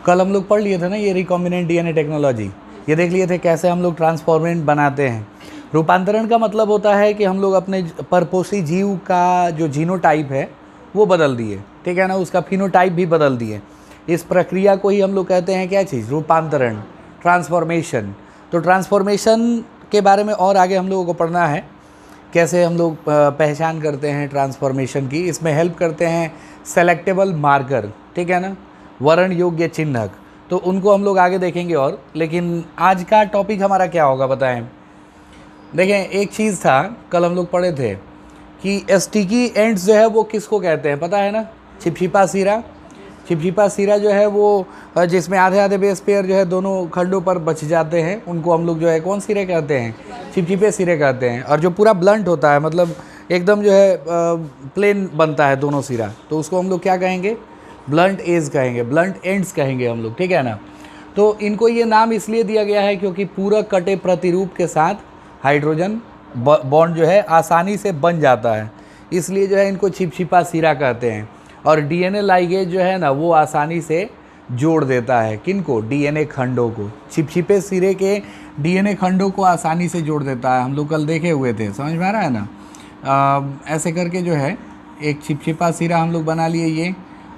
कल हम लोग पढ़ लिए थे ना ये रिकॉम्बिनेंट डीएनए टेक्नोलॉजी, ये देख लिए थे कैसे हम लोग ट्रांसफॉर्मेंट बनाते हैं। रूपांतरण का मतलब होता है कि हम लोग अपने परपोषी जीव का जो जीनोटाइप है वो बदल दिए, ठीक है ना, उसका फिनोटाइप भी बदल दिए। इस प्रक्रिया को ही हम लोग कहते हैं क्या चीज़, रूपांतरण, ट्रांसफॉर्मेशन। तो ट्रांसफॉर्मेशन के बारे में और आगे हम लोगों को पढ़ना है, कैसे हम लोग पहचान करते हैं ट्रांसफॉर्मेशन की। इसमें हेल्प करते हैं सेलेक्टेबल मार्कर, ठीक है ना, वर्ण योग्य चिन्हक, तो उनको हम लोग आगे देखेंगे। और लेकिन आज का टॉपिक हमारा क्या होगा बताएं। देखें, एक चीज़ था कल हम लोग पढ़े थे कि स्टिकी एंड्स जो है वो किसको कहते हैं, पता है ना, चिपचिपा सिरा। चिपचिपा सिरा जो है वो जिसमें आधे आधे बेस पेयर जो है दोनों खंडों पर बच जाते हैं, उनको हम लोग जो है कौन सिरे कहते हैं, चिपचिपे सिरे कहते हैं। और जो पूरा ब्लंट होता है, मतलब एकदम जो है प्लेन बनता है दोनों सिरा, तो उसको हम लोग क्या कहेंगे, ब्लंट एज कहेंगे, ब्लंट एंड्स कहेंगे हम लोग, ठीक है ना। तो इनको ये नाम इसलिए दिया गया है क्योंकि पूरक कटे प्रतिरूप के साथ हाइड्रोजन बॉन्ड जो है आसानी से बन जाता है, इसलिए जो है इनको चिपचिपा सिरा कहते हैं। और डीएनए लाइगेज जो है ना वो आसानी से जोड़ देता है किनको, डीएनए खंडों को। चिपचिपे सिरे के डीएनए खंडों को आसानी से जोड़ देता है, हम लोग कल देखे हुए थे, समझ में आ रहा है ना। ऐसे करके जो है एक चिपचिपा सिरा हम लोग बना लिए ये,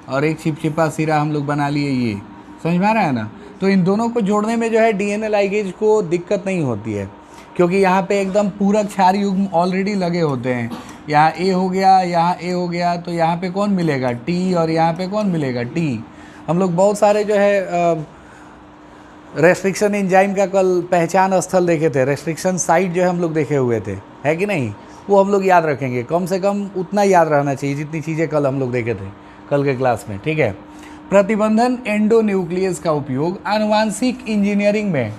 और एक चिपचिपा सिरा हम लोग बना लिए ये, समझ में आ रहा है ना। तो इन दोनों को जोड़ने में जो है डीएनए लाइगेज को दिक्कत नहीं होती है, क्योंकि यहाँ पे एकदम पूरक क्षार युग्म ऑलरेडी लगे होते हैं। यहाँ ए हो गया, यहाँ ए हो गया, तो यहाँ पे कौन मिलेगा, टी, और यहाँ पे कौन मिलेगा, टी। हम लोग बहुत सारे जो है रेस्ट्रिक्शन एंजाइम का कल पहचान स्थल देखे थे, रेस्ट्रिक्शन साइट जो है हम लोग देखे हुए थे, है कि नहीं, वो हम लोग याद रखेंगे। कम से कम उतना याद रहना चाहिए जितनी चीज़ें कल हम लोग देखे थे कल के क्लास में, ठीक है। प्रतिबंधन एंडोन्यूक्लियस का उपयोग आनुवांशिक इंजीनियरिंग में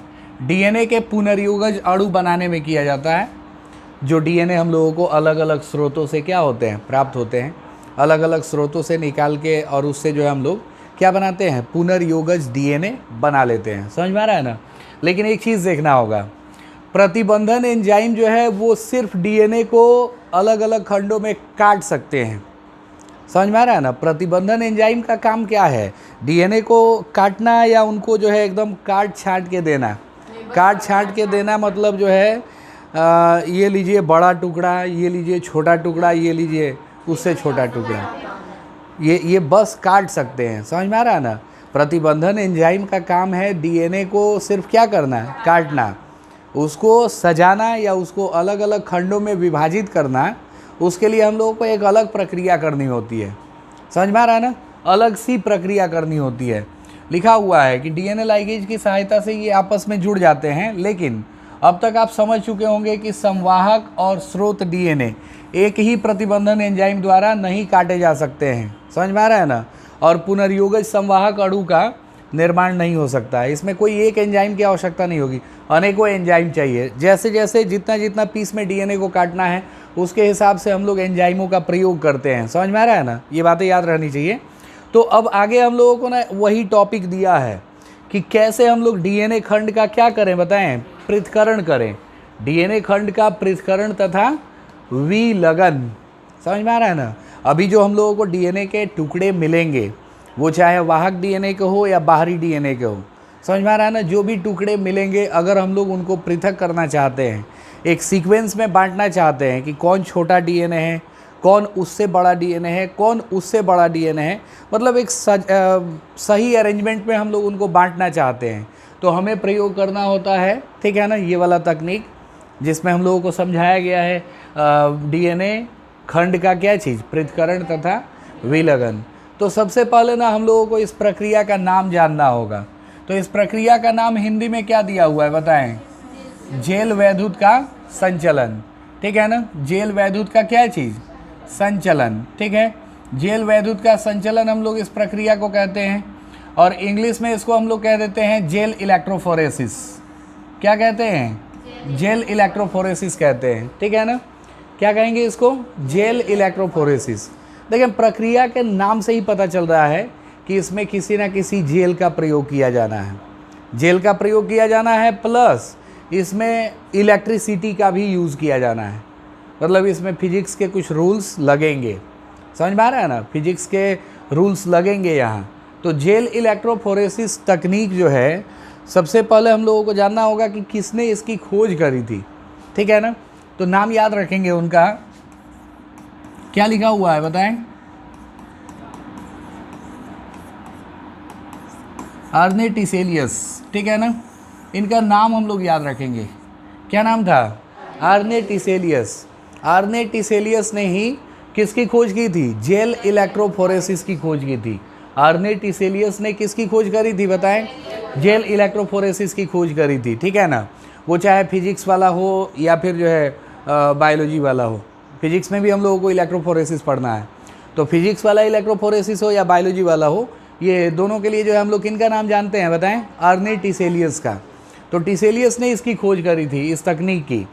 डीएनए के पुनर्योगज अणु बनाने में किया जाता है। जो डीएनए हम लोगों को अलग अलग स्रोतों से क्या होते हैं, प्राप्त होते हैं, अलग अलग स्रोतों से निकाल के, और उससे जो है हम लोग क्या बनाते हैं, पुनर्योगज डीएनए बना लेते हैं, समझ में आ रहा है ना। लेकिन एक चीज़ देखना होगा, प्रतिबंधन एंजाइम जो है वो सिर्फ डीएनए को अलग अलग खंडों में काट सकते हैं, समझ में आ रहा है ना। प्रतिबंधन एंजाइम का काम क्या है, डीएनए को काटना या उनको जो है एकदम काट छाँट के देना। काट छाँट के देना मतलब जो है ये लीजिए बड़ा टुकड़ा, ये लीजिए छोटा टुकड़ा, ये लीजिए उससे छोटा टुकड़ा, ये बस काट सकते हैं, समझ में आ रहा है ना। प्रतिबंधन एंजाइम का काम है डीएनए को सिर्फ क्या करना है, काटना, उसको सजाना या उसको अलग अलग खंडों में विभाजित करना। उसके लिए हम लोगों को एक अलग प्रक्रिया करनी होती है, समझ में आ रहा है ना, अलग सी प्रक्रिया करनी होती है। लिखा हुआ है कि डीएनए लाइगेज की सहायता से ये आपस में जुड़ जाते हैं, लेकिन अब तक आप समझ चुके होंगे कि संवाहक और स्रोत डीएनए एक ही प्रतिबंधन एंजाइम द्वारा नहीं काटे जा सकते हैं, समझ में आ रहा है ना। और पुनर्योगज संवाहक अणु का निर्माण नहीं हो सकता है, इसमें कोई एक एंजाइम की आवश्यकता नहीं होगी, अनेकों एंजाइम चाहिए। जैसे जैसे जितना जितना पीस में डीएनए को काटना है उसके हिसाब से हम लोग एंजाइमों का प्रयोग करते हैं, समझ में आ रहा है ना, ये बातें याद रहनी चाहिए। तो अब आगे हम लोगों को ना वही टॉपिक दिया है कि कैसे हम लोग डीएनए खंड का क्या करें, बताएं, पृथक्करण करें, डीएनए खंड का पृथक्करण तथा विलगन, समझ में आ रहा है ना। अभी जो हम लोगों को डीएनए के टुकड़े मिलेंगे वो चाहे वाहक डीएनए के हो या बाहरी डीएनए के हो, समझ में आ रहा है ना, जो भी टुकड़े मिलेंगे अगर हम लोग उनको पृथक करना चाहते हैं, एक सीक्वेंस में बांटना चाहते हैं कि कौन छोटा डीएनए है, कौन उससे बड़ा डीएनए है, कौन उससे बड़ा डीएनए है, मतलब एक सही अरेंजमेंट में हम लोग उनको बांटना चाहते हैं, तो हमें प्रयोग करना होता है, ठीक है ना, ये वाला तकनीक जिसमें हम लोगों को समझाया गया है डीएनए खंड का क्या चीज़, पृथक्करण तथा विलगन। तो सबसे पहले ना हम लोगों को इस प्रक्रिया का नाम जानना होगा। तो इस प्रक्रिया का नाम हिंदी में क्या दिया हुआ है बताएं, जेल वैद्युत का संचलन, ठीक है ना, जेल वैद्युत का क्या चीज़, संचलन, ठीक है। जेल वैद्युत का संचलन हम लोग इस प्रक्रिया को कहते हैं, और इंग्लिश में इसको हम लोग कह देते हैं जेल इलेक्ट्रोफोरेसिस। क्या कहते हैं, जेल इलेक्ट्रोफोरेसिस कहते हैं, ठीक है ना। क्या कहेंगे इसको, जेल इलेक्ट्रोफोरेसिस। देखिए प्रक्रिया के नाम से ही पता चल रहा है कि इसमें किसी ना किसी जेल का प्रयोग किया जाना है, जेल का प्रयोग किया जाना है, प्लस इसमें इलेक्ट्रिसिटी का भी यूज़ किया जाना है, मतलब इसमें फिजिक्स के कुछ रूल्स लगेंगे, समझ में आ रहा है ना, फिजिक्स के रूल्स लगेंगे यहाँ। तो जेल इलेक्ट्रोफोरेसिस तकनीक जो है, सबसे पहले हम लोगों को जानना होगा कि किसने इसकी खोज करी थी, ठीक है ना। तो नाम याद रखेंगे उनका, क्या लिखा हुआ है बताएं, आर्ने टिसेलियस, ठीक है ना। इनका नाम हम लोग याद रखेंगे, क्या नाम था, आर्ने टिसेलियस। आर्ने टिसेलियस ने ही किसकी खोज की थी, जेल इलेक्ट्रोफोरेसिस की खोज की थी। आर्ने टिसेलियस ने किसकी खोज करी थी बताएं, जेल इलेक्ट्रोफोरेसिस की खोज करी थी, ठीक है ना। वो चाहे फिजिक्स वाला हो या फिर जो है बायोलॉजी वाला हो, फिजिक्स में भी हम लोगों को इलेक्ट्रोफोरेसिस पढ़ना है, तो फिजिक्स वाला इलेक्ट्रोफोरेसिस हो या बायोलॉजी वाला हो, ये दोनों के लिए जो है हम लोग किनका नाम जानते हैं बताएं, आर्ने टिसेलियस का। तो टिसेलियस ने इसकी खोज करी थी, इस तकनीक की।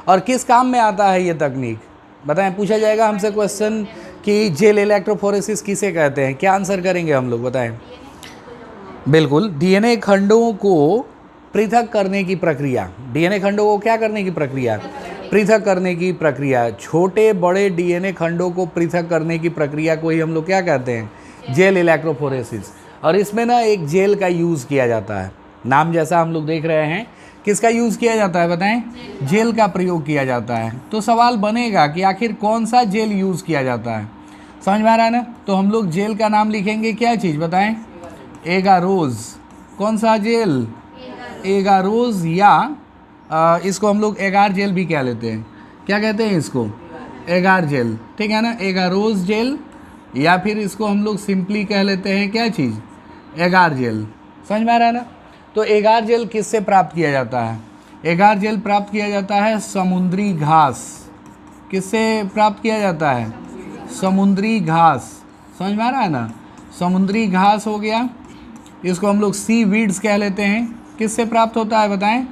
और किस काम में आता है ये तकनीक बताएं, पूछा जाएगा हमसे क्वेश्चन कि जेल इलेक्ट्रोफोरेसिस किसे कहते हैं, क्या आंसर करेंगे हम लोग बताएं। बिल्कुल, डीएनए खंडों को पृथक करने की प्रक्रिया, डीएनए खंडों को क्या करने की प्रक्रिया, पृथक करने की प्रक्रिया। छोटे बड़े डीएनए खंडों को पृथक करने की प्रक्रिया को ही हम लोग क्या कहते हैं, जेल इलेक्ट्रोफोरेसिस। और इसमें ना एक जेल का यूज़ किया जाता है, नाम जैसा हम लोग देख रहे हैं, किसका यूज़ किया जाता है बताएं, जेल का प्रयोग किया जाता है। तो सवाल बनेगा कि आखिर कौन सा जेल यूज़ किया जाता है, समझ में आ रहा है ना। तो हम लोग जेल का नाम लिखेंगे, क्या चीज़ बताएं, एगारोज। कौन सा जेल, एगारोज, या इसको हम लोग एगार जेल भी कह लेते हैं, क्या कहते हैं इसको, एगार जेल, ठीक है ना, एगारोज जेल, या फिर इसको हम लोग सिंपली कह लेते हैं क्या चीज़, एगार जेल। समझ में आ रहा है ना। तो एगार जेल किससे प्राप्त किया जाता है, एगार जेल प्राप्त किया जाता है समुद्री घास। किससे प्राप्त किया जाता है, समुद्री घास। समझ में आ रहा है ना, समुद्री घास हो गया, इसको हम लोग सी वीड्स कह लेते हैं। किससे प्राप्त होता है बताएं,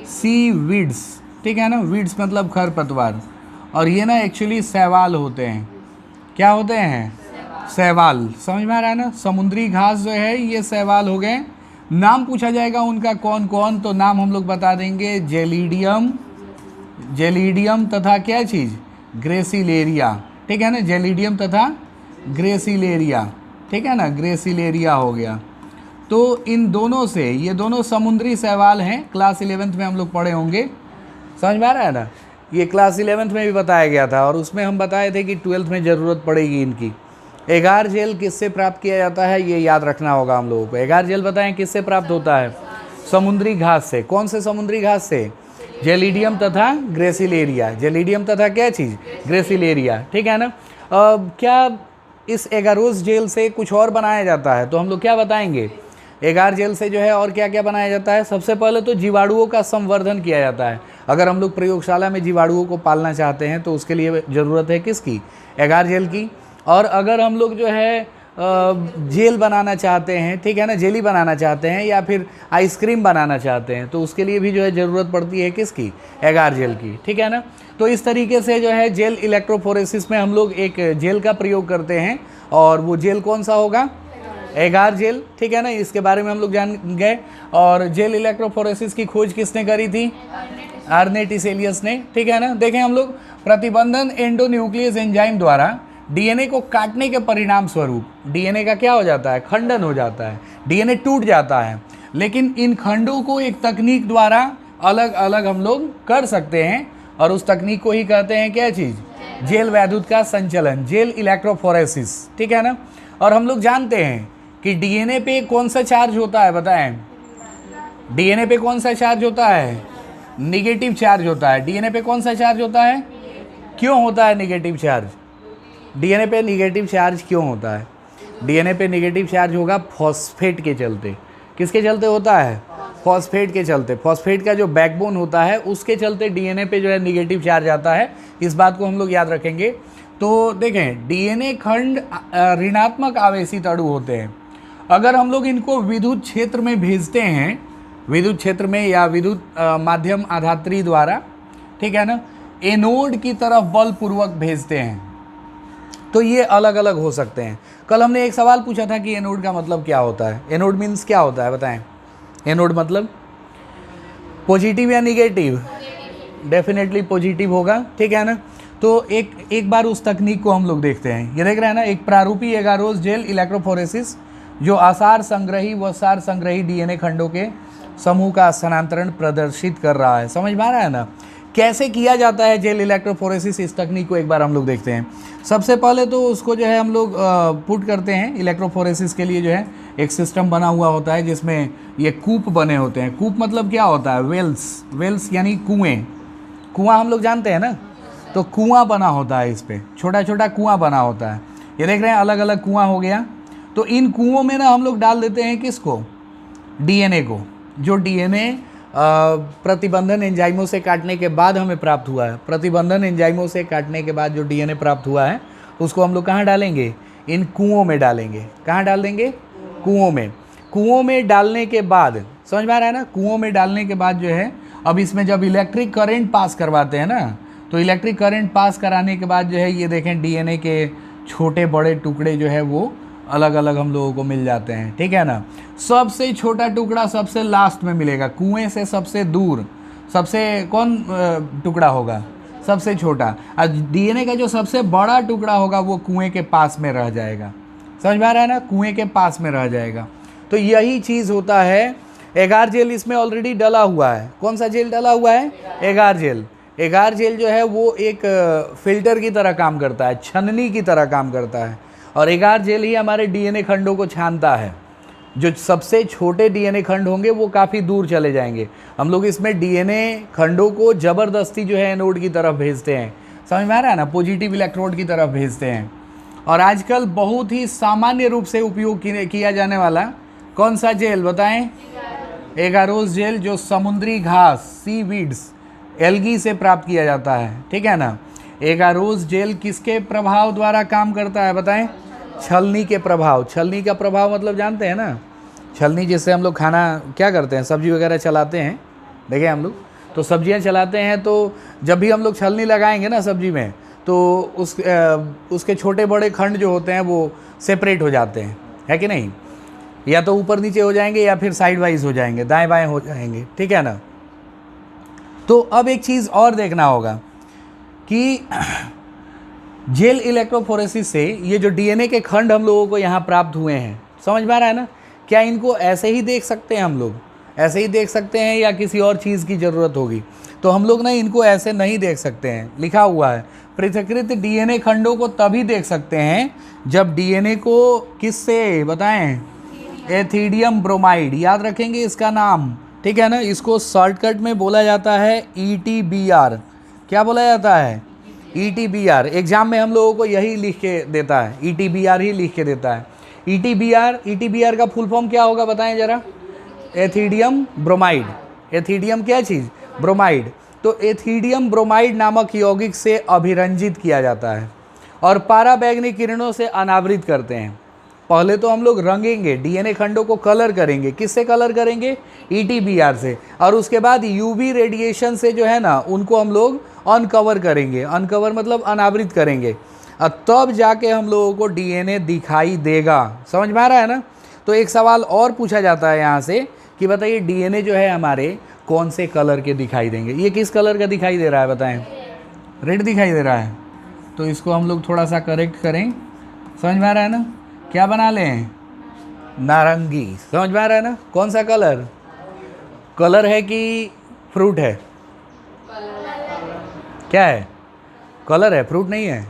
सी वीड्स, ठीक है ना, वीड्स मतलब खरपतवार। और ये ना एक्चुअली शैवाल होते हैं, क्या होते हैं, शैवाल। समझ में आ रहा है ना, समुद्री घास जो है ये शैवाल हो गए। नाम पूछा जाएगा उनका कौन कौन, तो नाम हम लोग बता देंगे, जेलिडियम, जेलिडियम तथा क्या चीज़, ग्रेसिलेरिया, ठीक है ना, जेलिडियम तथा ग्रेसिलेरिया, ठीक है ना, ग्रेसिलेरिया हो गया। तो इन दोनों से, ये दोनों समुद्री शैवाल हैं, क्लास 11th में हम लोग पढ़े होंगे, समझ में आ रहा है ना। ये क्लास 11th में भी बताया गया था, और उसमें हम बताए थे कि 12th में ज़रूरत पड़ेगी इनकी। एगार जेल किससे प्राप्त किया जाता है, ये याद रखना होगा हम लोगों को। एगार जेल बताएं किससे प्राप्त होता है, समुद्री घास से। कौन से समुद्री घास से, जेलिडियम तथा ग्रेसिलेरिया, जेलिडियम तथा क्या चीज़, ग्रेसिलेरिया, ठीक है ना। क्या इस एगारोज जेल से कुछ और बनाया जाता है, तो हम लोग क्या बताएंगे, एगार जेल से जो है और क्या क्या बनाया जाता है। सबसे पहले तो जीवाणुओं का संवर्धन किया जाता है। अगर हम लोग प्रयोगशाला में जीवाणुओं को पालना चाहते हैं तो उसके लिए ज़रूरत है किसकी, एगार जेल की। और अगर हम लोग जो है जेल बनाना चाहते हैं, ठीक है ना, जेली बनाना चाहते हैं या फिर आइसक्रीम बनाना चाहते हैं, तो उसके लिए भी जो है ज़रूरत पड़ती है किसकी, एगार जेल की, ठीक है ना। तो इस तरीके से जो है जेल इलेक्ट्रोफोरेसिस में हम लोग एक जेल का प्रयोग करते हैं, और वो जेल कौन सा होगा, एगार जेल, ठीक है ना। इसके बारे में हम लोग जान गए। और जेल इलेक्ट्रोफोरेसिस की खोज किसने करी थी, आर्ने टिसेलियस ने, ठीक है ना। देखें हम लोग, प्रतिबंधन एंडोन्यूक्लियस एंजाइम द्वारा डीएनए को काटने के परिणाम स्वरूप डीएनए का क्या हो जाता है, खंडन हो जाता है, डीएनए टूट जाता है। लेकिन इन खंडों को एक तकनीक द्वारा अलग अलग हम लोग कर सकते हैं, और उस तकनीक को ही कहते हैं क्या चीज़, जेल वैद्युत का संचलन, जेल इलेक्ट्रोफोरेसिस, ठीक है ना। और हम लोग जानते हैं कि डीएनए पे कौन सा चार्ज होता है बताएं, डीएनए पे कौन सा चार्ज होता है, निगेटिव चार्ज होता है। डीएनए पे कौन सा चार्ज होता है, क्यों होता है निगेटिव चार्ज, डीएनए पे निगेटिव चार्ज क्यों होता है, डीएनए पे निगेटिव चार्ज होगा फॉस्फेट के चलते। किसके चलते होता है, फॉस्फेट के चलते। फॉस्फेट का जो बैकबोन होता है उसके चलते डीएनए पे जो है निगेटिव चार्ज आता है। इस बात को हम लोग याद रखेंगे। तो देखें, डीएनए खंड ऋणात्मक आवेशित अणु होते हैं। अगर हम लोग इनको विद्युत क्षेत्र में भेजते हैं, विद्युत क्षेत्र में या विद्युत माध्यम आधात्री द्वारा, ठीक है ना, एनोड की तरफ बलपूर्वक भेजते हैं, तो ये अलग अलग हो सकते हैं। कल हमने एक सवाल पूछा था कि एनोड का मतलब क्या होता है, एनोड मीन्स क्या होता है बताएं, एनोड मतलब पॉजिटिव या निगेटिव, डेफिनेटली पॉजिटिव होगा, ठीक है ना। तो एक बार उस तकनीक को हम लोग देखते हैं। ये देख रहे हैं ना, एक प्रारूपी एगारोज जेल इलेक्ट्रोफोरेसिस जो असार संग्रही व सार संग्रही डीएनए खंडों के समूह का स्थानांतरण प्रदर्शित कर रहा है। समझ में आ रहा है ना कैसे किया जाता है जेल इलेक्ट्रोफोरेसिस? इस तकनीक को एक बार हम लोग देखते हैं। सबसे पहले तो उसको जो है हम लोग पुट करते हैं। इलेक्ट्रोफोरेसिस के लिए जो है एक सिस्टम बना हुआ होता है जिसमें ये कूप बने होते हैं। कूप मतलब क्या होता है? वेल्स यानी कुएँ। कुआं हम लोग जानते हैं ना, तो कुआं बना होता है, इस पर छोटा छोटा कुआं बना होता है। ये देख रहे हैं अलग अलग कुआं हो गया। तो इन कुओं में ना हम लोग डाल देते हैं किसको? डीएनए को। जो डीएनए प्रतिबंधन एंजाइमों से काटने के बाद हमें प्राप्त हुआ है। प्रतिबंधन एंजाइमों से काटने के बाद जो डीएनए प्राप्त हुआ है उसको हम लोग कहाँ डालेंगे? इन कुओं में डालेंगे। कहाँ डाल देंगे? कुओं में। कुओं में डालने के बाद, समझ में आ रहा है ना, कुओं में डालने के बाद जो है अब इसमें जब इलेक्ट्रिक करंट पास करवाते हैं ना, तो इलेक्ट्रिक करंट पास कराने के बाद जो है ये देखें डीएनए के छोटे बड़े टुकड़े जो है वो अलग अलग हम लोगों को मिल जाते हैं। ठीक है ना। सबसे छोटा टुकड़ा सबसे लास्ट में मिलेगा। कुएं से सबसे दूर सबसे कौन टुकड़ा होगा? सबसे छोटा। और डीएनए का जो सबसे बड़ा टुकड़ा होगा वो कुएं के पास में रह जाएगा। समझ में आ रहा है ना? कुएं के पास में रह जाएगा। तो यही चीज़ होता है। एगार जेल इसमें ऑलरेडी डला हुआ है। कौन सा जेल डला हुआ है? एगार जेल। एगार जेल जो है वो एक फिल्टर की तरह काम करता है, छननी की तरह काम करता है। और एगार जेल ही हमारे डीएनए खंडों को छानता है। जो सबसे छोटे डीएनए खंड होंगे वो काफ़ी दूर चले जाएंगे। हम लोग इसमें डीएनए खंडों को ज़बरदस्ती जो है एनोड की तरफ भेजते हैं। समझ में आ रहा है ना? पॉजिटिव इलेक्ट्रोड की तरफ भेजते हैं। और आजकल बहुत ही सामान्य रूप से उपयोग किया जाने वाला कौन सा जेल बताएं? एगारोस जेल, जो समुद्री घास सीवीड्स एल्गी से प्राप्त किया जाता है। ठीक है ना। एगारोस जेल किसके प्रभाव द्वारा काम करता है बताएं? छलनी के प्रभाव। छलनी का प्रभाव मतलब जानते हैं ना? छलनी जिससे हम लोग खाना क्या करते हैं, सब्जी वगैरह चलाते हैं। देखें हम लोग तो सब्जियां चलाते हैं, तो जब भी हम लोग छलनी लगाएंगे ना सब्जी में, तो उसके छोटे बड़े खंड जो होते हैं वो सेपरेट हो जाते हैं, है कि नहीं? या तो ऊपर नीचे हो जाएंगे या फिर साइड वाइज हो जाएंगे, दाएं बाएं हो जाएंगे। ठीक है ना। तो अब एक चीज़ और देखना होगा कि जेल इलेक्ट्रोफोरेसिस से ये जो डीएनए के खंड हम लोगों को यहाँ प्राप्त हुए हैं, समझ में आ रहा है ना? क्या इनको ऐसे ही देख सकते हैं हम लोग? ऐसे ही देख सकते हैं या किसी और चीज़ की ज़रूरत होगी? तो हम लोग ना इनको ऐसे नहीं देख सकते हैं। लिखा हुआ है पृथक्कृत डीएनए खंडों को तभी देख सकते हैं जब डीएनए को किससे बताएं? Ethidium bromide. याद रखेंगे इसका नाम। ठीक है ना। इसको शॉर्टकट में बोला जाता है ETBR। क्या बोला जाता है? ETBR। एग्जाम में हम लोगों को यही लिख के देता है, ETBR ही लिख के देता है। ETBR का फुल फॉर्म क्या होगा बताएं जरा? Ethidium bromide. एथिडियम क्या चीज़? ब्रोमाइड। तो एथिडियम ब्रोमाइड नामक यौगिक से अभिरंजित किया जाता है और पाराबैंगनी किरणों से अनावृत करते हैं। पहले तो हम लोग रंगेंगे, डीएनए खंडों को कलर करेंगे। किससे कलर करेंगे? ETBR से। और उसके बाद UV रेडिएशन से जो है ना उनको हम लोग अनकवर करेंगे। अनकवर मतलब अनावृत करेंगे, और तब जाके हम लोगों को डीएनए दिखाई देगा। समझ में आ रहा है ना? तो एक सवाल और पूछा जाता है यहाँ से कि बताइए डीएनए जो है हमारे कौन से कलर के दिखाई देंगे? ये किस कलर का दिखाई दे रहा है बताएं? रेड दिखाई दे रहा है। तो इसको हम लोग थोड़ा सा करेक्ट करें। समझ में आ रहा है ना? क्या बना लें? नारंगी। समझ में आ रहा है ना? कौन सा कलर? कलर है कि फ्रूट है? क्या है? कलर है, फ्रूट नहीं है।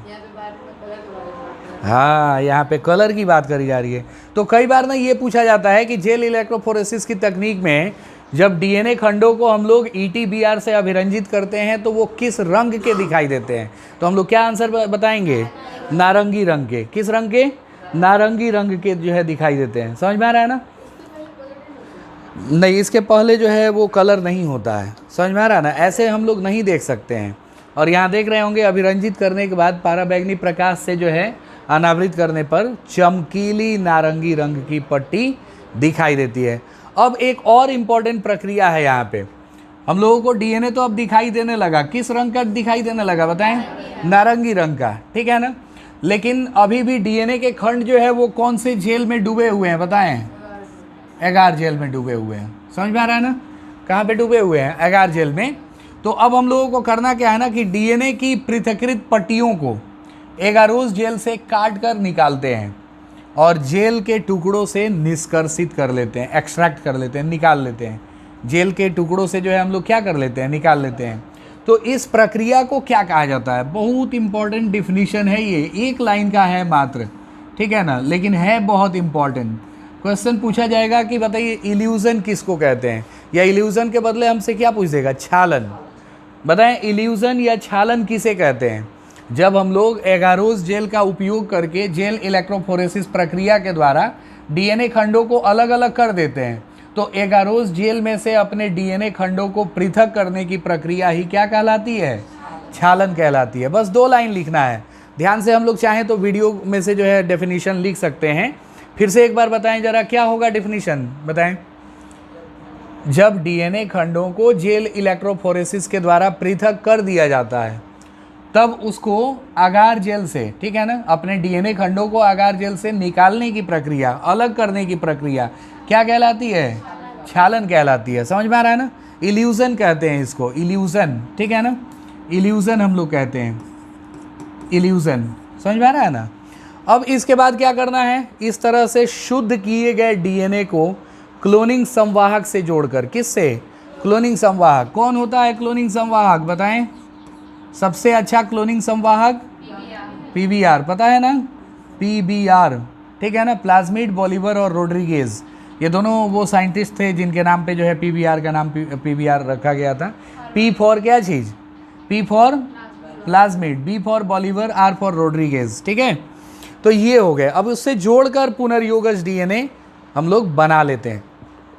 हाँ, यहाँ पे कलर की बात करी जा रही है। तो कई बार ना ये पूछा जाता है कि जेल इलेक्ट्रोफोरेसिस की तकनीक में जब डीएनए खंडों को हम लोग ETBR से अभिरंजित करते हैं तो वो किस रंग के दिखाई देते हैं? तो हम लोग क्या आंसर बताएंगे? नारंगी रंग के। किस रंग के? नारंगी रंग के जो है दिखाई देते हैं। समझ में आ रहा है ना? नहीं, इसके पहले जो है वो कलर नहीं होता है। समझ में आ रहा है ना? ऐसे हम लोग नहीं देख सकते हैं। और यहाँ देख रहे होंगे अभिरंजित करने के बाद पाराबैंगनी प्रकाश से जो है अनावृत करने पर चमकीली नारंगी रंग की पट्टी दिखाई देती है। अब एक और इम्पॉर्टेंट प्रक्रिया है यहाँ पे। हम लोगों को डीएनए तो अब दिखाई देने लगा। किस रंग का दिखाई देने लगा बताएं? नारंगी रंग का। ठीक है ना। लेकिन अभी भी डीएनए के खंड जो है वो कौन से जेल में डूबे हुए हैं बताएं? एगार जेल में डूबे हुए हैं। समझ में आ रहा है ना? कहाँ पे डूबे हुए हैं? एगार जेल में। तो अब हम लोगों को करना क्या है ना कि डीएनए की पृथक्कृत पट्टियों को एगारोस जेल से काट कर निकालते हैं और जेल के टुकड़ों से निष्कर्षित कर लेते हैं, एक्सट्रैक्ट कर लेते हैं, निकाल लेते हैं। जेल के टुकड़ों से जो है हम लोग क्या कर लेते हैं, निकाल लेते हैं। तो इस प्रक्रिया को क्या कहा जाता है? बहुत इंपॉर्टेंट डिफिनीशन है ये, एक लाइन का है मात्र, ठीक है ना, लेकिन है बहुत इंपॉर्टेंट। क्वेश्चन पूछा जाएगा कि बताइए इल्यूजन किसको कहते हैं, या इल्यूजन के बदले हमसे क्या पूछ देगा, छालन। बताएं इल्यूजन या छालन किसे कहते हैं? जब हम लोग एगारोस जेल का उपयोग करके जेल इलेक्ट्रोफोरेसिस प्रक्रिया के द्वारा डीएनए खंडों को अलग अलग कर देते हैं, तो एगारोस जेल में से अपने डीएनए खंडों को पृथक करने की प्रक्रिया ही क्या कहलाती है, छालन कहलाती है। बस 2 लाइन लिखना है, ध्यान से हम लोग चाहें तो वीडियो में से जो है डेफिनेशन लिख सकते हैं। फिर से एक बार बताएं जरा, क्या होगा डेफिनेशन, बताएं। जब डीएनए खंडों को जेल इलेक्ट्रोफोरेसिस के द्वारा पृथक कर दिया जाता है, तब उसको अगार जेल से, ठीक है ना, अपने डीएनए खंडों को अगार जेल से निकालने की प्रक्रिया, अलग करने की प्रक्रिया क्या कहलाती है, छालन कहलाती है। समझ में आ रहा है ना? इल्यूजन कहते हैं इसको, इल्यूजन, ठीक है ना, इल्यूजन हम लोग कहते हैं, इल्यूजन। समझ में आ रहा है ना? अब इसके बाद क्या करना है, इस तरह से शुद्ध किए गए डीएनए को क्लोनिंग संवाहक से जोड़कर, किससे, क्लोनिंग संवाहक। कौन होता है क्लोनिंग संवाहक, बताएं? सबसे अच्छा क्लोनिंग संवाहक पीबीआर, पता है ना, पीबीआर, ठीक है ना, प्लाज्मिड, बॉलिवर और रोड्रिगेज, ये दोनों वो साइंटिस्ट थे जिनके नाम पे जो है पीबीआर का नाम पीबीआर रखा गया था। पी फॉर क्या चीज़, P for plasmid, B for Bolivar, R for Rodriguez, ठीक है। तो ये हो गए। अब उससे जोड़कर पुनर्योगज डीएनए हम लोग बना लेते हैं।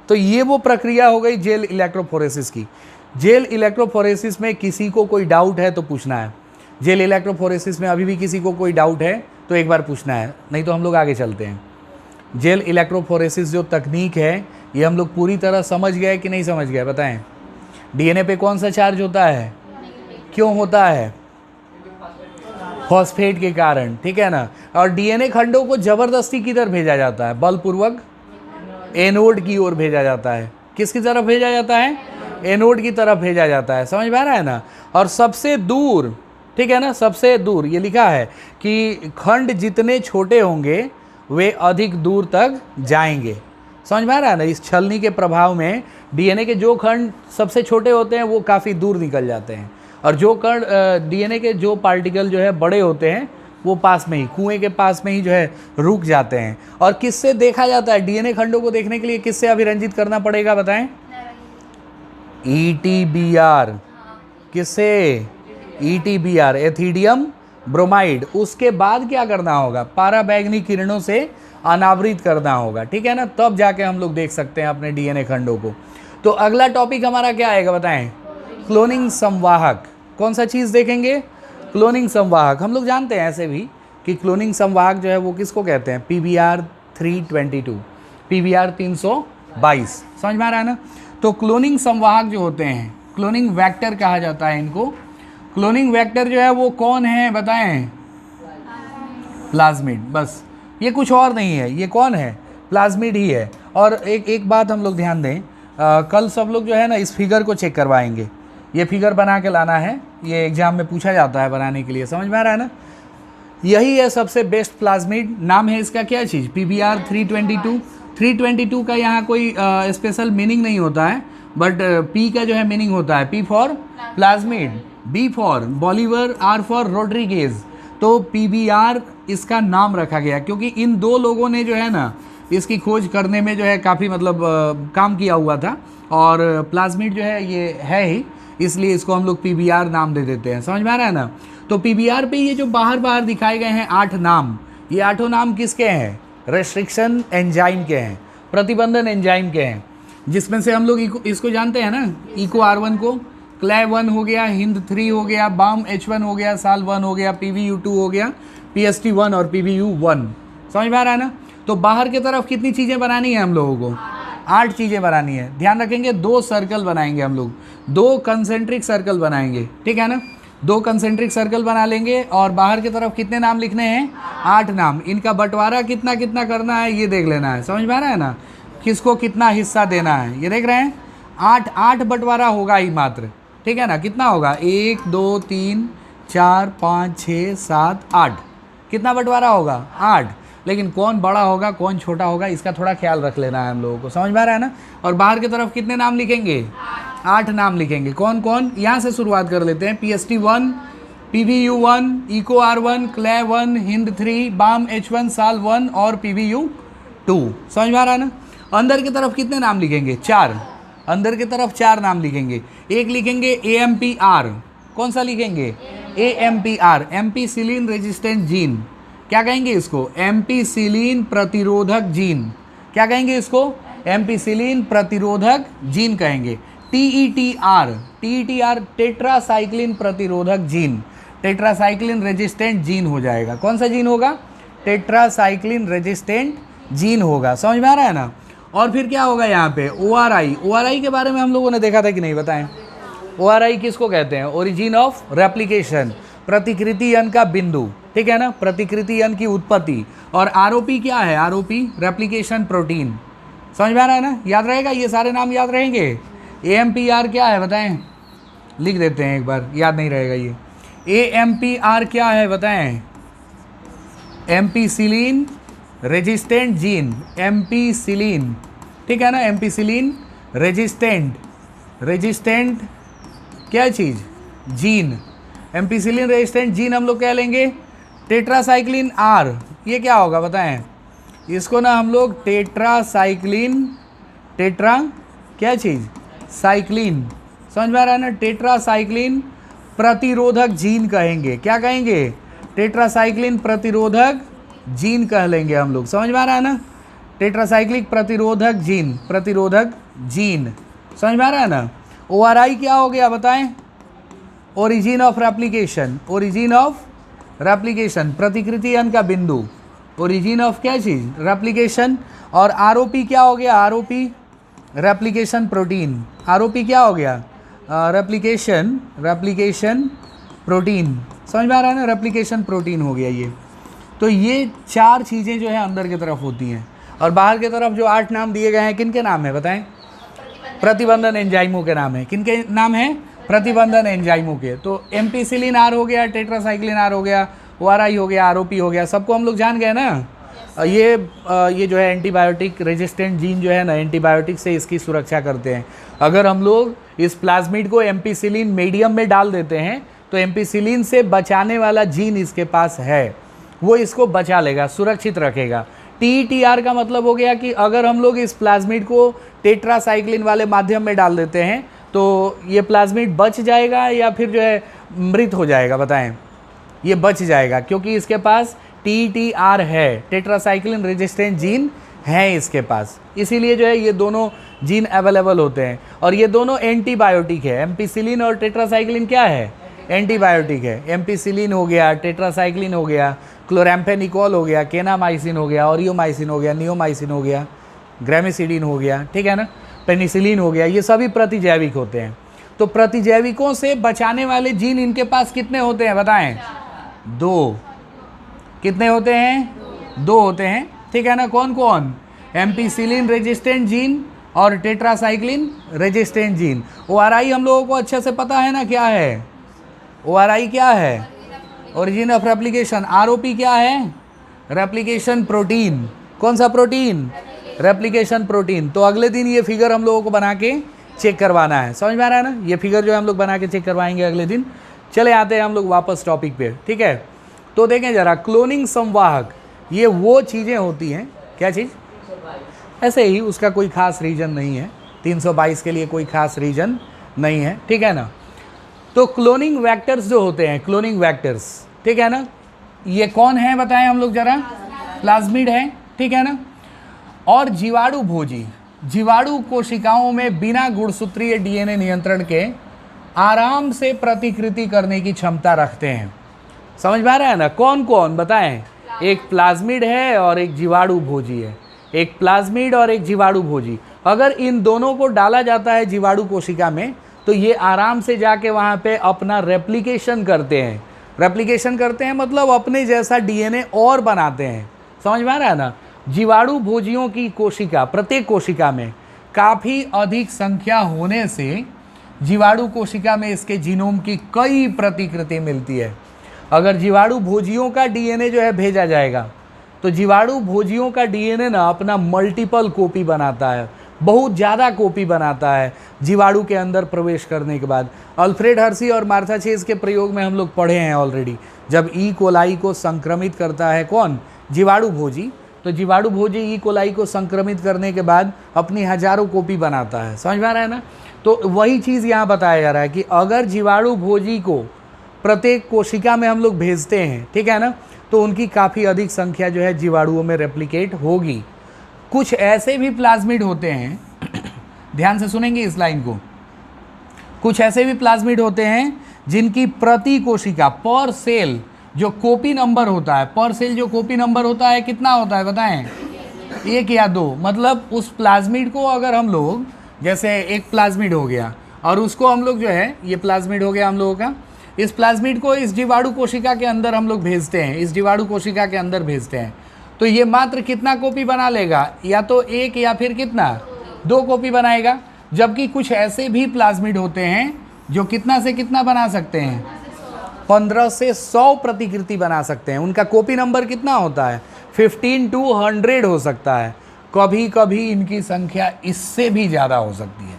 तो ये वो प्रक्रिया हो गई जेल इलेक्ट्रोफोरेसिस की। जेल इलेक्ट्रोफोरेसिस में किसी को कोई डाउट है तो पूछना है। जेल इलेक्ट्रोफोरेसिस में अभी भी किसी को कोई डाउट है तो एक बार पूछना है, नहीं तो हम लोग आगे चलते हैं। जेल इलेक्ट्रोफोरेसिस जो तकनीक है ये हम लोग पूरी तरह समझ गए कि नहीं समझ गए, बताएं। डीएनए पे कौन सा चार्ज होता है, क्यों होता है, फॉस्फेट के कारण, ठीक है ना। और डीएनए खंडों को जबरदस्ती किधर भेजा जाता है, बलपूर्वक एनोड की ओर भेजा जाता है। किसकी तरफ भेजा जाता है, एनोड की तरफ भेजा जाता है। समझ में आ रहा है ना? और सबसे दूर, ठीक है ना, सबसे दूर ये लिखा है कि खंड जितने छोटे होंगे वे अधिक दूर तक जाएंगे। समझ में आ रहा है ना? इस छलनी के प्रभाव में डीएनए के जो खंड सबसे छोटे होते हैं वो काफ़ी दूर निकल जाते हैं, और जो खंड डीएनए के जो पार्टिकल जो है बड़े होते हैं वो पास में ही, कुएं के पास में ही जो है रुक जाते हैं। और किससे देखा जाता है, डीएनए खंडों को देखने के लिए किससे अभिरंजित करना पड़ेगा, बताएं। ईटीबीआर, किससे, ईटीबीआर, एथिडियम ब्रोमाइड। उसके बाद क्या करना होगा, पाराबैंगनी किरणों से अनावृत करना होगा, ठीक है ना, तब जाके हम लोग देख सकते हैं अपने डीएनए खंडों को। तो अगला टॉपिक हमारा क्या आएगा, बताएं। क्लोनिंग संवाहक। कौन सा चीज़ देखेंगे, क्लोनिंग संवाहक। हम लोग जानते हैं ऐसे भी कि क्लोनिंग संवाहक जो है वो किसको कहते हैं, पीबीआर 322, पीबीआर 322। समझ में आ रहा है ना? तो क्लोनिंग संवाहक जो होते हैं, क्लोनिंग वेक्टर कहा जाता है इनको। क्लोनिंग वेक्टर जो है वो कौन है, बताएं। प्लाज्मिड, बस, ये कुछ और नहीं है, ये कौन है, प्लाज्मिड ही है। और एक बात हम लोग ध्यान दें, कल सब लोग जो है ना इस फिगर को चेक करवाएंगे। ये फिगर बना के लाना है, ये एग्जाम में पूछा जाता है बनाने के लिए। समझ में आ रहा है ना? यही है सबसे बेस्ट प्लाज्मिड। नाम है इसका क्या चीज़, पीबीआर 322। 322 का यहाँ कोई स्पेशल मीनिंग नहीं होता है, बट पी का जो है मीनिंग होता है, P for plasmid, B for Bolivar, R for Rodriguez. तो पीबीआर इसका नाम रखा गया क्योंकि इन दो लोगों ने जो है ना इसकी खोज करने में जो है काफ़ी मतलब काम किया हुआ था, और प्लाज्मिड जो है ये है ही, इसलिए इसको हम लोग पीबीआर नाम दे देते हैं। समझ में आ रहा है ना? तो पीबीआर पे ये जो बाहर बाहर दिखाए गए हैं 8 नाम, ये 8 नाम किसके हैं, रेस्ट्रिक्शन एंजाइम के हैं, प्रतिबंधन एंजाइम के हैं, जिसमें से हम लोग इसको जानते हैं ना, इको R1 को, क्लै1 हो गया, हिंद 3 हो गया, बाम H1 हो गया, साल 1 हो गया, PVU2 हो गया, PST1 और PVU1। समझ में आ रहा है ना? तो बाहर की तरफ कितनी चीज़ें बनानी है हम लोगों को, 8 चीज़ें बनानी है। ध्यान रखेंगे 2 सर्कल बनाएंगे हम लोग, 2 कंसेंट्रिक सर्कल बनाएंगे, ठीक है ना, 2 कंसेंट्रिक सर्कल बना लेंगे, और बाहर की तरफ कितने नाम लिखने हैं, 8 नाम। इनका बंटवारा कितना कितना करना है ये देख लेना है। समझ में आ रहा है ना, किसको कितना हिस्सा देना है ये देख रहे हैं। 8 बंटवारा होगा ही मात्र, ठीक है ना। कितना होगा, 1 2 3 4 5 6 7 8, कितना बंटवारा होगा, 8। लेकिन कौन बड़ा होगा कौन छोटा होगा इसका थोड़ा ख्याल रख लेना है हम लोगों को, समझ में आ रहा है ना। और बाहर की तरफ कितने नाम लिखेंगे, 8 नाम लिखेंगे। कौन कौन, यहाँ से शुरुआत कर लेते हैं। PST1, PVU1, EcoR1, Clay1, Hind3, BAM H1, Sal1 और PVU2, समझ में आ रहा है ना। अंदर की तरफ कितने नाम लिखेंगे, 4, अंदर की तरफ 4 नाम लिखेंगे। एक लिखेंगे AMPR, कौन सा लिखेंगे, AMPR, एम्पीसिलिन रेजिस्टेंट जीन। क्या कहेंगे इसको, एम्पीसिलिन प्रतिरोधक जीन। क्या कहेंगे इसको, एम्पीसिलिन प्रतिरोधक जीन कहेंगे। TETR, TETR टेट्रासाइक्लिन प्रतिरोधक जीन, टेट्रासाइक्लिन रेजिस्टेंट जीन हो जाएगा। कौन सा जीन होगा, टेट्रासाइक्लिन रेजिस्टेंट जीन होगा, समझ में आ रहा है ना। और फिर क्या होगा यहाँ पे, ORI, ORI के बारे में हम लोगों ने देखा था कि नहीं, बताएं। ORI किसको कहते हैं, ओरिजिन ऑफ रेप्लिकेशन, प्रतिकृतियन का बिंदु, ठीक है ना, प्रतिकृतियन की उत्पत्ति। और ROP क्या है, ROP रेप्लिकेशन प्रोटीन, समझ में आ रहा है ना, याद रहेगा, ये सारे नाम याद रहेंगे। AMPR क्या है बताएं, लिख देते हैं एक बार, याद नहीं रहेगा ये। AMPR क्या है बताएं, एम्पीसिलिन रेजिस्टेंट जीन, एम्पीसिलिन, ठीक है ना, एम्पीसिलिन रेजिस्टेंट क्या चीज़, जीन, एम्पीसिलिन रेजिस्टेंट जीन हम लोग क्या लेंगे, टेट्रासाइक्लिन R, ये क्या होगा बताएं, इसको ना हम लोग टेट्रासाइक्लिन, टेट्रा क्या चीज़, साइक्लिन, समझ में आ रहा है ना, टेट्रासाइक्लिन प्रतिरोधक जीन कहेंगे। क्या कहेंगे, टेट्रासाइक्लिन प्रतिरोधक जीन कह लेंगे हम लोग, समझ में आ रहा है ना, टेट्रासाइक्लिक प्रतिरोधक जीन, प्रतिरोधक जीन, समझ में आ रहा है ना। ORI क्या हो गया बताएं, origin of replication, origin of replication, प्रतिकृतियन का बिंदु, ओरिजिन ऑफ क्या चीज़, रेप्लिकेशन। और ROP क्या हो गया, ROP रेप्लिकेशन प्रोटीन, ROP क्या हो गया, रेप्लिकेशन प्रोटीन, समझ में आ रहा है ना, रेप्लिकेशन प्रोटीन हो गया ये। तो ये 4 चीज़ें जो है अंदर की तरफ होती हैं। और बाहर की तरफ जो 8 नाम दिए गए हैं किन के नाम है बताएं, प्रतिबंधन एंजाइमों के नाम है। किन के नाम है, प्रतिबंधन एंजाइमों के। तो एम्पीसिलिन R हो गया, टेट्रासाइक्लिन R हो गया, ORI हो गया, ROP हो गया, सबको हम लोग जान गए ना। ये जो है एंटीबायोटिक रेजिस्टेंट जीन जो है ना, एंटीबायोटिक से इसकी सुरक्षा करते हैं। अगर हम लोग इस प्लाज्मिड को एम्पीसिलिन मीडियम में डाल देते हैं तो एम्पीसिलिन से बचाने वाला जीन इसके पास है, वो इसको बचा लेगा, सुरक्षित रखेगा। TETR का मतलब हो गया कि अगर हम लोग इस प्लाज्मिड को टेट्रासाइक्लिन वाले माध्यम में डाल देते हैं तो ये प्लाज्मिड बच जाएगा या फिर जो है मृत हो जाएगा बताएं, ये बच जाएगा क्योंकि इसके पास TETR है, टेट्रासाइक्लिन रेजिस्टेंट जीन है इसके पास, इसीलिए जो है ये दोनों जीन अवेलेबल होते हैं। और ये दोनों एंटीबायोटिक है, एम्पीसिलिन और टेट्रासाइक्लिन क्या है, एंटीबायोटिक है। एम्पीसिलिन हो गया, टेट्रासाइक्लिन हो गया, क्लोरैम्फेनिकोल हो गया, केनामाइसिन हो गया, ऑरियोमाइसिन हो गया, नियोमाइसिन हो गया, ग्रेमिसिडिन हो गया, ठीक है ना, पेनिसिलिन हो गया, ये सभी प्रतिजैविक होते हैं। तो प्रतिजैविकों से बचाने वाले जीन इनके पास कितने होते हैं बताएं, 2। कितने होते हैं, 2 होते हैं, ठीक है ना। कौन कौन, एम्पीसिलिन रेजिस्टेंट जीन और टेट्रासाइक्लिन रेजिस्टेंट जीन। ORI हम लोगों को अच्छे से पता है ना क्या है, ORI क्या है, ओरिजिन ऑफ रेप्लिकेशन। ROP क्या है, रेप्लिकेशन प्रोटीन। कौन सा प्रोटीन, रेप्लिकेशन प्रोटीन। तो अगले दिन ये फिगर हम लोगों को बना के चेक करवाना है, समझ में आ रहा है ना, ये फिगर जो है हम लोग बना के चेक करवाएंगे अगले दिन। चले आते हैं हम लोग वापस टॉपिक पे, ठीक है। तो देखें जरा, क्लोनिंग संवाहक ये वो चीज़ें होती हैं, क्या चीज़, ऐसे ही उसका कोई खास रीजन नहीं है, 322 के लिए कोई खास रीजन नहीं है, ठीक है ना। तो क्लोनिंग वेक्टर्स जो होते हैं, क्लोनिंग वेक्टर्स, ठीक है ना, ये कौन है बताएं हम लोग जरा, प्लाज्मिड है, ठीक है ना। और जीवाणु भोजी, जीवाणु कोशिकाओं में बिना गुणसूत्रीय DNA नियंत्रण के आराम से प्रतिकृति करने की क्षमता रखते हैं, समझ में आ रहा है ना। कौन कौन बताएं, एक प्लाज्मिड है और एक जीवाणु भोजी है, एक प्लाज्मिड और एक जीवाणु भोजी। अगर इन दोनों को डाला जाता है जीवाणु कोशिका में तो ये आराम से जाके वहाँ पे अपना रेप्लिकेशन करते हैं। रेप्लिकेशन करते हैं मतलब अपने जैसा DNA और बनाते हैं, समझ में आ रहा है ना। जीवाणु भोजियों की कोशिका, प्रत्येक कोशिका में काफ़ी अधिक संख्या होने से जीवाणु कोशिका में इसके जीनोम की कई प्रतिकृति मिलती है। अगर जीवाणु भोजियों का DNA जो है भेजा जाएगा तो जीवाणु भोजियों का डीएनए ना अपना मल्टीपल कॉपी बनाता है, बहुत ज़्यादा कॉपी बनाता है जीवाणु के अंदर प्रवेश करने के बाद। अल्फ्रेड हर्शी और मार्था चेज के प्रयोग में हम लोग पढ़े हैं ऑलरेडी। जब ई कोलाई को संक्रमित करता है कौन, जीवाणु भोजी, तो जीवाणु भोजी ई कोलाई को संक्रमित करने के बाद अपनी हजारों कॉपी बनाता है। समझ में आ रहा है ना। तो वही चीज़ यहाँ बताया जा रहा है कि अगर जीवाणु भोजी को प्रत्येक कोशिका में हम लोग भेजते हैं, ठीक है ना, तो उनकी काफ़ी अधिक संख्या जो है जीवाणुओं में रेप्लिकेट होगी। कुछ ऐसे भी प्लाज्मिड होते हैं, ध्यान से सुनेंगे इस लाइन को, कुछ ऐसे भी प्लाज्मिड होते हैं जिनकी प्रति कोशिका पर सेल जो कॉपी नंबर होता है, पर सेल जो कॉपी नंबर होता है कितना होता है बताएं, 1 या 2। मतलब उस प्लाज्मिड को अगर हम लोग, जैसे एक प्लाज्मिड हो गया और उसको हम लोग जो है, ये प्लाज्मिड हो गया हम लोगों का, इस प्लाज्मिड को इस जीवाणु कोशिका के अंदर हम लोग भेजते हैं, इस जीवाणु कोशिका के अंदर भेजते हैं, तो ये मात्र कितना कॉपी बना लेगा, या तो 1 या फिर कितना 2 कॉपी बनाएगा। जबकि कुछ ऐसे भी प्लाज्मिड होते हैं जो कितना से कितना बना सकते हैं, 15 से 100 प्रतिकृति बना सकते हैं। उनका कॉपी नंबर कितना होता है, 15 to 100 हो सकता है। कभी कभी इनकी संख्या इससे भी ज़्यादा हो सकती है।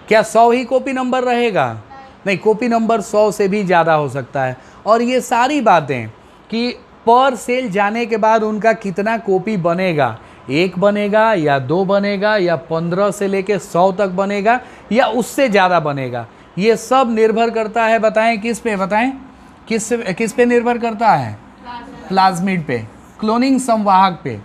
क्या 100 ही कॉपी नंबर रहेगा, नहीं, कॉपी नंबर 100 से भी ज़्यादा हो सकता है। और ये सारी बातें कि पर सेल जाने के बाद उनका कितना कॉपी बनेगा, 1 बनेगा या 2 बनेगा या 15 से लेके 100 तक बनेगा या उससे ज़्यादा बनेगा, ये सब निर्भर करता है, बताएं किस पे, बताएं किस पे निर्भर करता है, प्लाज्मिड पे, क्लोनिंग संवाहक पे।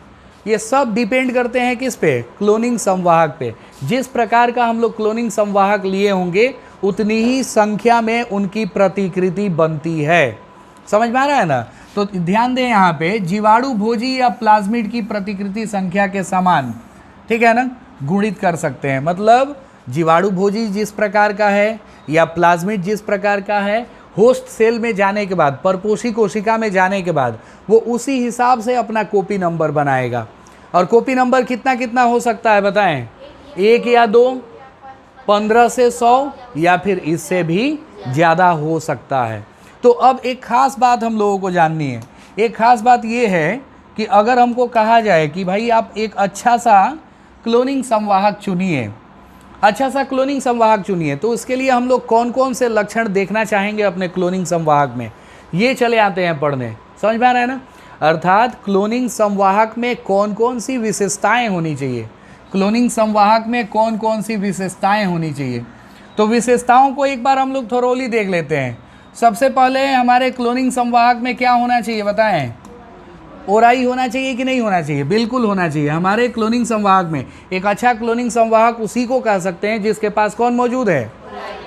ये सब डिपेंड करते हैं किस पे, क्लोनिंग संवाहक पे। जिस प्रकार का हम लोग क्लोनिंग संवाहक लिए होंगे उतनी ही संख्या में उनकी प्रतिकृति बनती है। समझ में आ रहा है ना। तो ध्यान दें यहाँ पे, जीवाणु भोजी या प्लाज्मिड की प्रतिकृति संख्या के समान, ठीक है ना, गुणित कर सकते हैं। मतलब जीवाणु भोजी जिस प्रकार का है या प्लाज्मिड जिस प्रकार का है, होस्ट सेल में जाने के बाद, परपोषी कोशिका में जाने के बाद वो उसी हिसाब से अपना कॉपी नंबर बनाएगा। और कॉपी नंबर कितना कितना हो सकता है बताएं, 1 या 2, 15 से 100 या फिर इससे भी ज़्यादा हो सकता है। तो अब एक ख़ास बात हम लोगों को जाननी है। एक ख़ास बात ये है कि अगर हमको कहा जाए कि भाई आप एक अच्छा सा क्लोनिंग संवाहक चुनिए, अच्छा सा क्लोनिंग संवाहक चुनिए, तो उसके लिए हम लोग कौन कौन से लक्षण देखना चाहेंगे अपने क्लोनिंग संवाहक में, ये चले आते हैं पढ़ने। समझ में आ रहा है ना। अर्थात क्लोनिंग संवाहक में कौन कौन सी विशेषताएं होनी चाहिए, क्लोनिंग संवाहक में कौन कौन सी विशेषताएं होनी चाहिए। तो विशेषताओं को एक बार हम लोग थोरोली देख लेते हैं। सबसे पहले हमारे क्लोनिंग संवाहक में क्या होना चाहिए बताएं, ओराई होना चाहिए कि नहीं होना चाहिए, बिल्कुल होना चाहिए। हमारे क्लोनिंग संवाहक में एक अच्छा क्लोनिंग संवाहक उसी को कह सकते हैं जिसके पास कौन मौजूद है,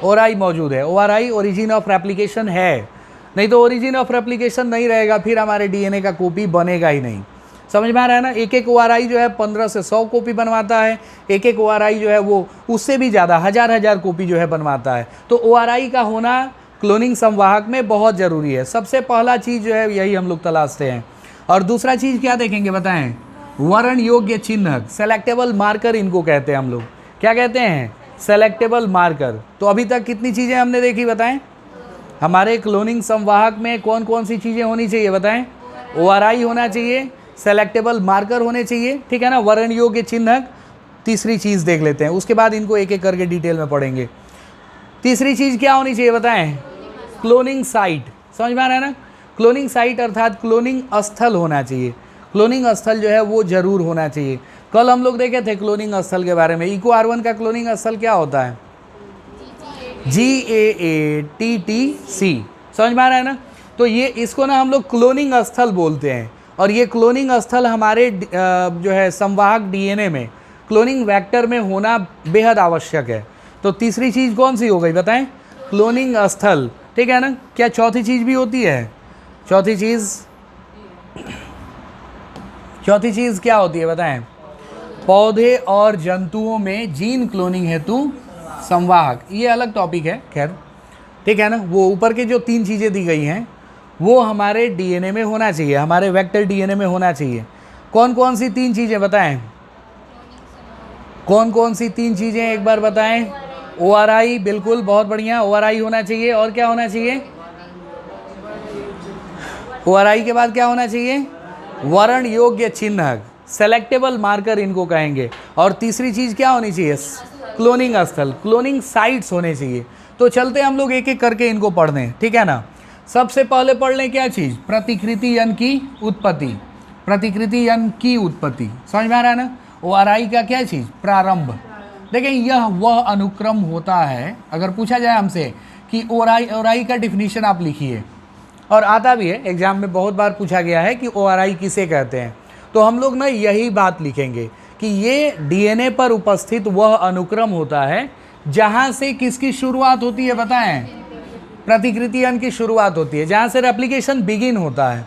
ओराई मौजूद है। ओआरआई ओरिजिन ऑफ रेप्लिकेशन है, नहीं तो ओरिजिन ऑफ रेप्लिकेशन नहीं रहेगा, फिर हमारे डीएनए का कॉपी बनेगा ही नहीं। समझ में आ रहा है ना। एक एक ओआरआई जो है 15 से 100 कॉपी बनवाता है, एक एक ओआरआई जो है वो उससे भी ज़्यादा हजार कॉपी जो है बनवाता है। तो ओआरआई का होना क्लोनिंग संवाहक में बहुत ज़रूरी है। सबसे पहला चीज़ जो है यही हम लोग तलाशते हैं। और दूसरा चीज़ क्या देखेंगे बताएं, वर्ण योग्य चिन्हक, सेलेक्टेबल मार्कर इनको कहते हैं हम लोग। क्या कहते हैं, सेलेक्टेबल मार्कर। तो अभी तक कितनी चीज़ें हमने देखी बताएं, हमारे क्लोनिंग संवाहक में कौन कौन सी चीज़ें होनी चाहिए बताएं, ओआरआई होना चाहिए, सेलेक्टेबल मार्कर होने चाहिए, ठीक है ना, वर्ण योग्य चिन्हक। तीसरी चीज़ देख लेते हैं, उसके बाद इनको एक एक करके डिटेल में पढ़ेंगे। तीसरी चीज़ क्या होनी चाहिए बताएं, क्लोनिंग साइट। समझ में आ रहा है ना। क्लोनिंग साइट अर्थात क्लोनिंग स्थल होना चाहिए। क्लोनिंग स्थल जो है वो जरूर होना चाहिए। कल हम लोग देखे थे क्लोनिंग स्थल के बारे में। EcoR1 का क्लोनिंग स्थल क्या होता है, GAATTC। समझ में आ रहा है ना। तो ये इसको ना हम लोग क्लोनिंग स्थल बोलते हैं। और ये क्लोनिंग स्थल हमारे जो है संवाहक डीएनए में, क्लोनिंग वेक्टर में होना बेहद आवश्यक है। तो तीसरी चीज़ कौन सी हो गई बताएं, क्लोनिंग स्थल, ठीक है ना। क्या चौथी चीज़ भी होती है, चौथी चीज़ क्या होती है बताएं, पौधे और जंतुओं में जीन क्लोनिंग हेतु संवाहक। ये अलग टॉपिक है खैर, ठीक है ना। वो ऊपर के जो 3 चीज़ें दी गई हैं वो हमारे डीएनए में होना चाहिए, हमारे वेक्टर डीएनए में होना चाहिए। कौन कौन सी 3 चीज़ें बताएं, कौन कौन सी 3 चीज़ें एक बार बताएं। ओआरआई, बिल्कुल, बहुत बढ़िया, ओआरआई होना चाहिए। और क्या होना चाहिए, ओआरआई के बाद क्या होना चाहिए, वर्ण योग्य चिन्हक, सेलेक्टेबल मार्कर इनको कहेंगे। और तीसरी चीज़ क्या होनी चाहिए? क्लोनिंग स्थल, क्लोनिंग साइट्स होने चाहिए। तो चलते हम लोग एक एक करके इनको पढ़ने, ठीक है ना। सबसे पहले पढ़ लें क्या चीज़? प्रतिकृति यन की उत्पत्ति। प्रतिकृति यन की उत्पत्ति समझ में आ रहा है ना। ORI का क्या चीज़? प्रारंभ। देखें, यह वह अनुक्रम होता है, अगर पूछा जाए हमसे कि ORI का डिफिनीशन आप लिखिए, और आता भी है एग्जाम में, बहुत बार पूछा गया है कि ORI किसे कहते हैं, तो हम लोग ना यही बात लिखेंगे कि ये DNA पर उपस्थित वह अनुक्रम होता है जहाँ से किसकी शुरुआत होती है बताएं? प्रतिकृतियन की शुरुआत होती है, जहाँ से रेप्लिकेशन बिगिन होता है।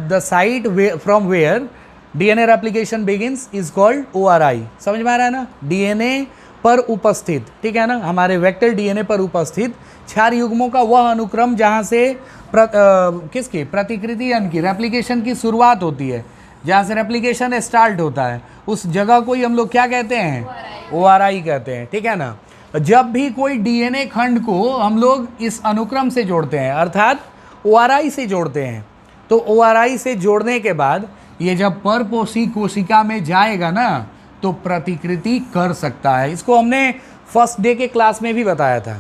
The site from where DNA replication begins is called ORI। समझ में आ रहा है ना। DNA पर उपस्थित, ठीक है ना, हमारे वेक्टर DNA पर उपस्थित क्षार युग्मों का वह अनुक्रम जहाँ से किसकी? प्रतिकृतियन की, रेप्लिकेशन की शुरुआत होती है, जहाँ से रेप्लिकेशन स्टार्ट होता है, उस जगह को ही हम लोग क्या कहते हैं? ORI कहते हैं, ठीक है ना। जब भी कोई DNA खंड को हम लोग इस अनुक्रम से जोड़ते हैं, अर्थात ORI से जोड़ते हैं, तो ORI से जोड़ने के बाद ये जब परपोषी कोशिका में जाएगा ना, तो प्रतिकृति कर सकता है। इसको हमने फर्स्ट डे के क्लास में भी बताया था,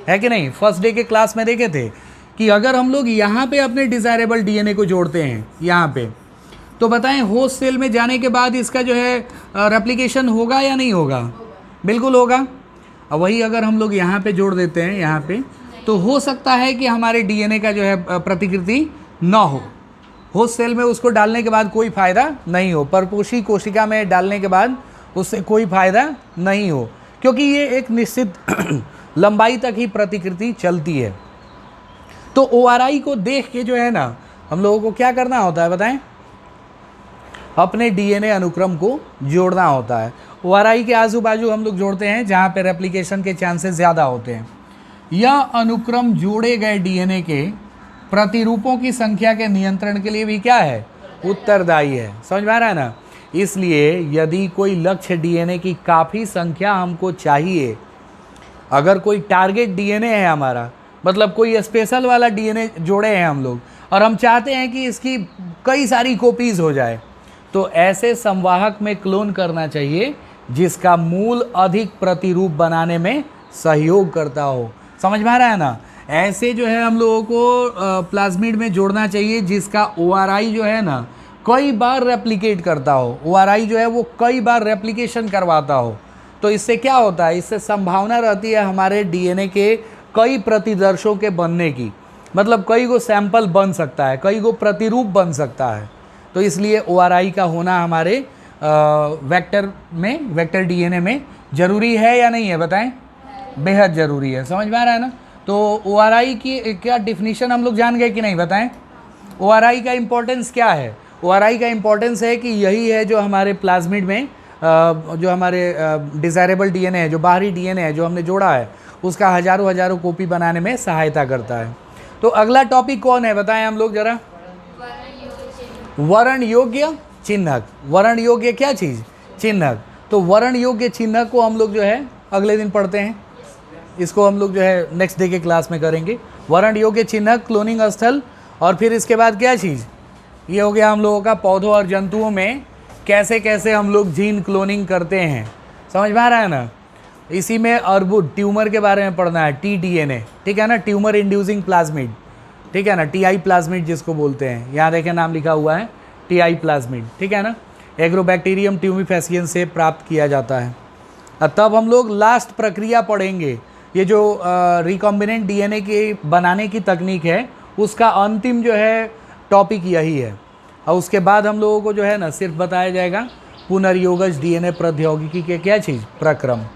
है कि नहीं। फर्स्ट डे के क्लास में देखे थे कि अगर हम लोग यहाँ पे अपने डिज़ायरेबल DNA को जोड़ते हैं यहाँ पे, तो बताएं होस्ट सेल में जाने के बाद इसका जो है रेप्लिकेशन होगा या नहीं होगा? बिल्कुल होगा। और वही अगर हम लोग यहाँ पे जोड़ देते हैं यहाँ पे, तो हो सकता है कि हमारे DNA का जो है प्रतिकृति ना हो। होस्ट सेल में उसको डालने के बाद कोई फ़ायदा नहीं हो, परपोषी कोशिका में डालने के बाद उससे कोई फ़ायदा नहीं हो, क्योंकि ये एक निश्चित लंबाई तक ही प्रतिकृति चलती है। तो ORI को देख के जो है ना, हम लोगों को क्या करना होता है बताएं? अपने DNA अनुक्रम को जोड़ना होता है। ORI के आजू बाजू हम लोग जोड़ते हैं जहाँ पे रेप्लिकेशन के चांसेस ज़्यादा होते हैं। यह अनुक्रम जोड़े गए DNA के प्रतिरूपों की संख्या के नियंत्रण के लिए भी क्या है? उत्तरदायी है। समझ में आ रहा है ना। इसलिए यदि कोई लक्ष्य DNA की काफ़ी संख्या हमको चाहिए, अगर कोई टारगेट DNA है हमारा, मतलब कोई स्पेशल वाला DNA जोड़े हैं हम लोग, और हम चाहते हैं कि इसकी कई सारी कॉपीज़ हो जाए, तो ऐसे संवाहक में क्लोन करना चाहिए जिसका मूल अधिक प्रतिरूप बनाने में सहयोग करता हो। समझ में आ रहा है ना। ऐसे जो है हम लोगों को प्लाज्मिड में जोड़ना चाहिए जिसका ORI जो है ना कई बार रेप्लिकेट करता हो। ORI जो है वो कई बार रेप्लिकेशन करवाता हो। तो इससे क्या होता है? इससे संभावना रहती है हमारे DNA के कई प्रतिदर्शों के बनने की, मतलब कई गो सैंपल बन सकता है, कई गो प्रतिरूप बन सकता है। तो इसलिए ORI का होना हमारे वेक्टर DNA में ज़रूरी है या नहीं है बताएं? बेहद ज़रूरी है। समझ में आ रहा है ना। तो ORI की क्या डिफिनीशन हम लोग जान गए कि नहीं बताएं? ORI का इम्पोर्टेंस क्या है? ORI का इम्पोर्टेंस है कि यही है जो हमारे प्लाज्मिड में जो हमारे डिज़ायरेबल DNA है, जो बाहरी DNA है जो हमने जोड़ा है, उसका हज़ारों कॉपी बनाने में सहायता करता है। तो अगला टॉपिक कौन है बताएं हम लोग ज़रा? वर्ण योग्य चिन्हक। वर्ण योग्य क्या चीज़? चिन्हक। तो वर्ण योग्य चिन्हक को हम लोग जो है अगले दिन पढ़ते हैं। इसको हम लोग जो है नेक्स्ट डे के क्लास में करेंगे। वर्ण योग्य चिन्हक, क्लोनिंग स्थल, और फिर इसके बाद क्या चीज़? ये हो गया हम लोगों का पौधों और जंतुओं में कैसे कैसे हम लोग जीन क्लोनिंग करते हैं। समझ में आ रहा है ना। इसी में अर्बुद ट्यूमर के बारे में पढ़ना है, tDNA, ठीक है ना, ट्यूमर इंड्यूसिंग प्लाज्मिड, ठीक है ना, TI प्लाज्मिड जिसको बोलते हैं। यहाँ देखें नाम लिखा हुआ है TI प्लाज्मिड, ठीक है ना। एग्रोबैक्टीरियम ट्यूमिफेसियन से प्राप्त किया जाता है। तब हम लोग लास्ट प्रक्रिया पढ़ेंगे, ये जो रिकॉम्बिनेंट DNA के बनाने की तकनीक है उसका अंतिम जो है टॉपिक यही है। और उसके बाद हम लोगों को जो है ना सिर्फ बताया जाएगा पुनर्योगज DNA प्रौद्योगिकी के क्या चीज़? प्रक्रम।